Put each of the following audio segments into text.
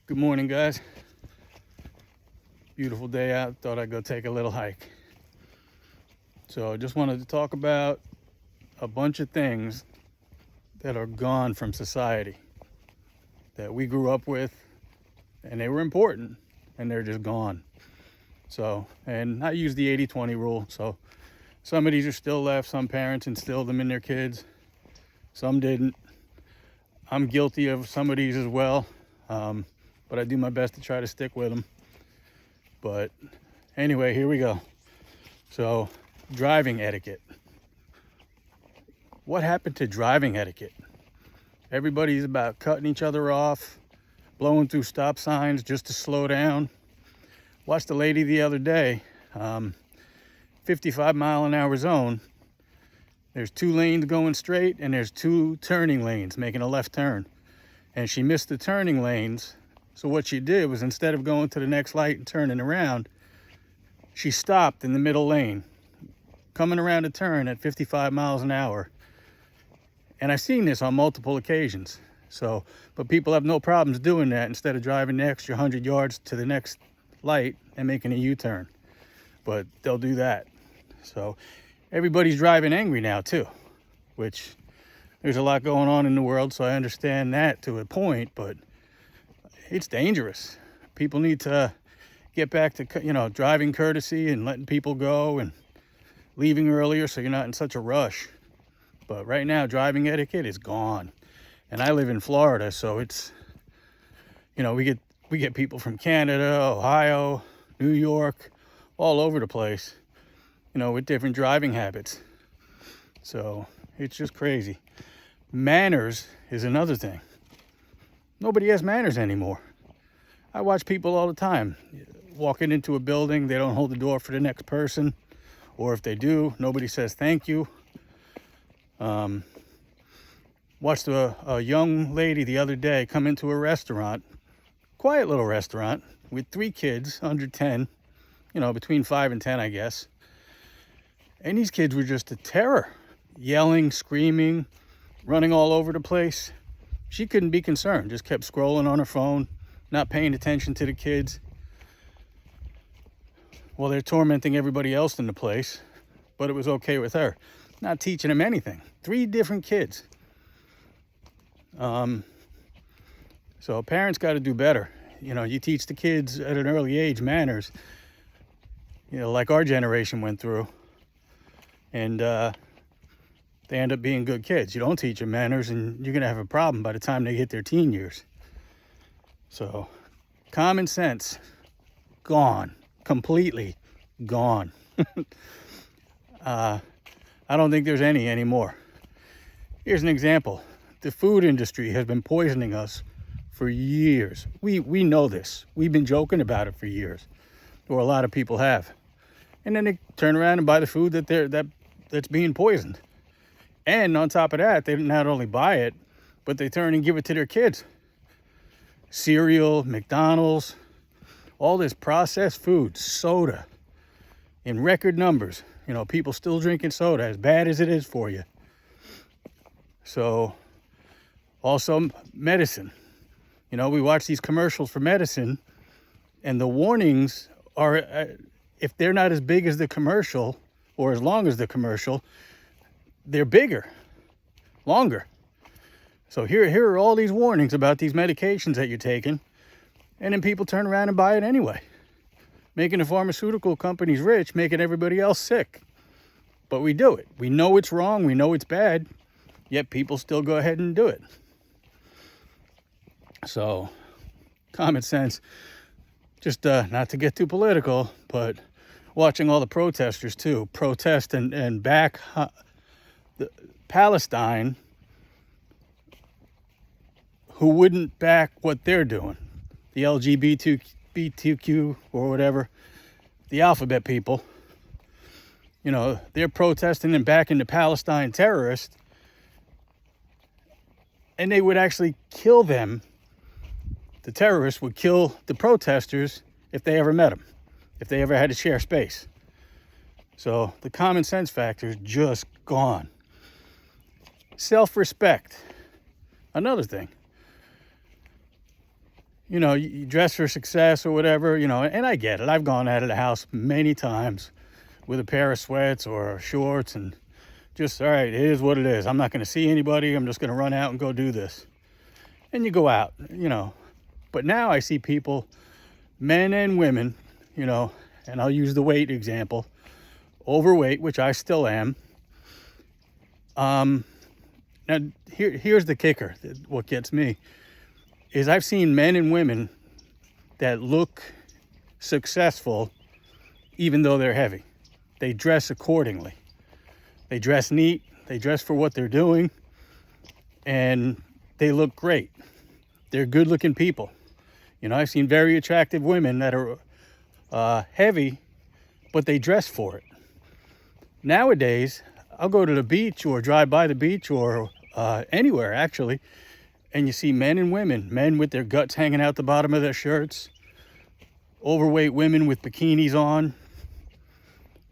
Good morning, guys. Beautiful day out. Thought I'd go take a little hike. So I just wanted to talk about a bunch of things that are gone from society that we grew up with, and they were important, and they're just gone. So, and I use the 80-20 rule. So some of these are still left. Some parents instilled them in their kids. Some didn't. I'm guilty of some of these as well. But I do my best to try to stick with them. But anyway, here we go. So, driving etiquette. What happened to driving etiquette? Everybody's about cutting each other off, blowing through stop signs just to slow down. Watched a lady the other day, 55-mile-an-hour zone. There's 2 lanes going straight, and there's 2 turning lanes making a left turn. And she missed the turning lanes. So what she did was, instead of going to the next light and turning around, she stopped in the middle lane, coming around a turn at 55 miles an hour. And I've seen this on multiple occasions. So, but people have no problems doing that instead of driving the extra 100 yards to the next light and making a U-turn. But they'll do that. So everybody's driving angry now too, which there's a lot going on in the world, so I understand that to a point, but it's dangerous. People need to get back to, driving courtesy and letting people go and leaving earlier so you're not in such a rush. But right now, driving etiquette is gone. And I live in Florida, so it's, we get people from Canada, Ohio, New York, all over the place, with different driving habits. So it's just crazy. Manners is another thing. Nobody has manners anymore. I watch people all the time walking into a building. They don't hold the door for the next person. Or if they do, nobody says thank you. Watched a young lady the other day come into a restaurant, quiet little restaurant, with 3 kids under 10, between 5 and 10, I guess. And these kids were just a terror, yelling, screaming, running all over the place. She couldn't be concerned, just kept scrolling on her phone, not paying attention to the kids. Well, they're tormenting everybody else in the place, but it was okay with her. Not teaching them anything. 3 different kids. So parents got to do better. You teach the kids at an early age manners, like our generation went through. And they end up being good kids. You don't teach them manners, and you're going to have a problem by the time they hit their teen years. So, common sense, gone. Completely gone. I don't think there's any anymore. Here's an example. The food industry has been poisoning us for years. We know this. We've been joking about it for years, or a lot of people have. And then they turn around and buy the food that's being poisoned. And on top of that, they not only buy it, but they turn and give it to their kids. Cereal, McDonald's, all this processed food, soda, in record numbers. People still drinking soda, as bad as it is for you. So, also medicine. We watch these commercials for medicine, and the warnings are, if they're not as big as the commercial, or as long as the commercial, they're bigger, longer. So here are all these warnings about these medications that you're taking, and then people turn around and buy it anyway, making the pharmaceutical companies rich, making everybody else sick. But we do it. We know it's wrong. We know it's bad, yet people still go ahead and do it. So, common sense. Just not to get too political, but watching all the protesters too, protest and back Palestine, who wouldn't back what they're doing, the LGBTQ or whatever, the alphabet people. They're protesting and backing the Palestine terrorists, and they would actually kill them. The terrorists would kill the protesters if they ever met them, if they ever had to share space. So the common sense factor is just gone. Self-respect, another thing. you know, you dress for success or whatever, you know, and I get it. I've gone out of the house many times with a pair of sweats or shorts and just, all right, it is what it is. I'm not going to see anybody. I'm just going to run out and go do this. And you go out, you know. But now I see people, men and women, you know, and I'll use the weight example, overweight, which I still am. Now, here's the kicker. What gets me is I've seen men and women that look successful even though they're heavy. They dress accordingly. They dress neat. They dress for what they're doing. And they look great. They're good-looking people. You know, I've seen very attractive women that are heavy, but they dress for it. Nowadays, I'll go to the beach or drive by the beach or anywhere, actually, and you see men and women, men with their guts hanging out the bottom of their shirts, overweight women with bikinis on.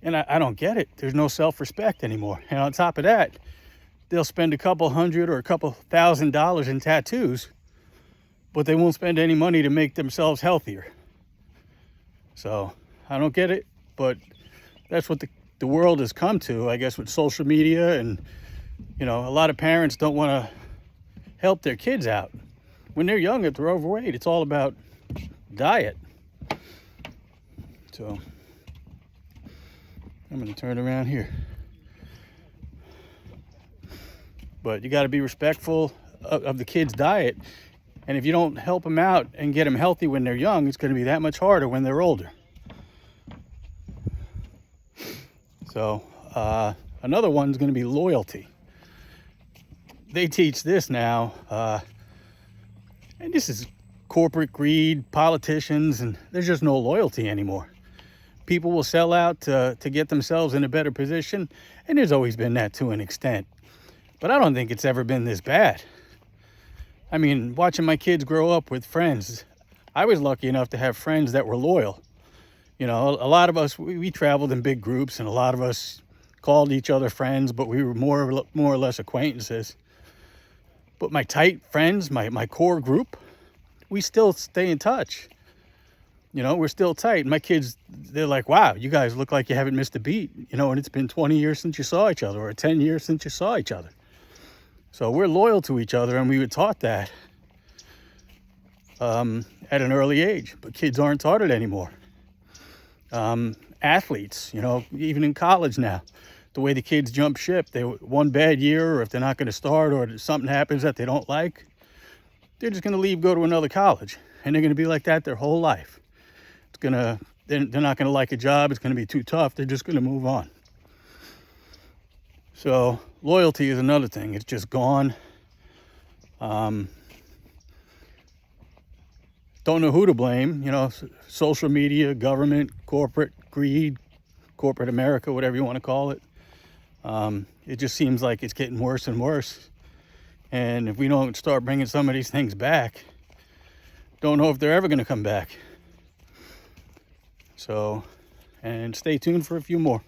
And I don't get it. There's no self-respect anymore. And on top of that, they'll spend a couple $100 or a couple $1,000 in tattoos, but they won't spend any money to make themselves healthier. So I don't get it, but that's what the world has come to, I guess, with social media. And, you know, a lot of parents don't want to help their kids out. When they're young, if they're overweight, it's all about diet. So I'm going to turn around here. But you got to be respectful of the kids' diet. And if you don't help them out and get them healthy when they're young, it's going to be that much harder when they're older. So another one's going to be loyalty. They teach this now, and this is corporate greed, politicians, and there's just no loyalty anymore. People will sell out to get themselves in a better position, and there's always been that to an extent. But I don't think it's ever been this bad. I mean, watching my kids grow up with friends, I was lucky enough to have friends that were loyal. You know, a lot of us, we traveled in big groups, and a lot of us called each other friends, but we were more or less acquaintances. But my tight friends, my core group, we still stay in touch. You know, we're still tight. My kids, they're like, wow, you guys look like you haven't missed a beat. You know, and it's been 20 years since you saw each other, or 10 years since you saw each other. So we're loyal to each other, and we were taught that at an early age. But kids aren't taught it anymore. Athletes, you know, even in college now, the way the kids jump ship, one bad year, or if they're not going to start, or something happens that they don't like, they're just going to leave, go to another college, and they're going to be like that their whole life. They're not going to like a job. It's going to be too tough. They're just going to move on. So loyalty is another thing. It's just gone. Don't know who to blame. You know, social media, government, corporate greed, corporate America, whatever you want to call it. It just seems like it's getting worse and worse. And if we don't start bringing some of these things back, don't know if they're ever going to come back. So, and stay tuned for a few more.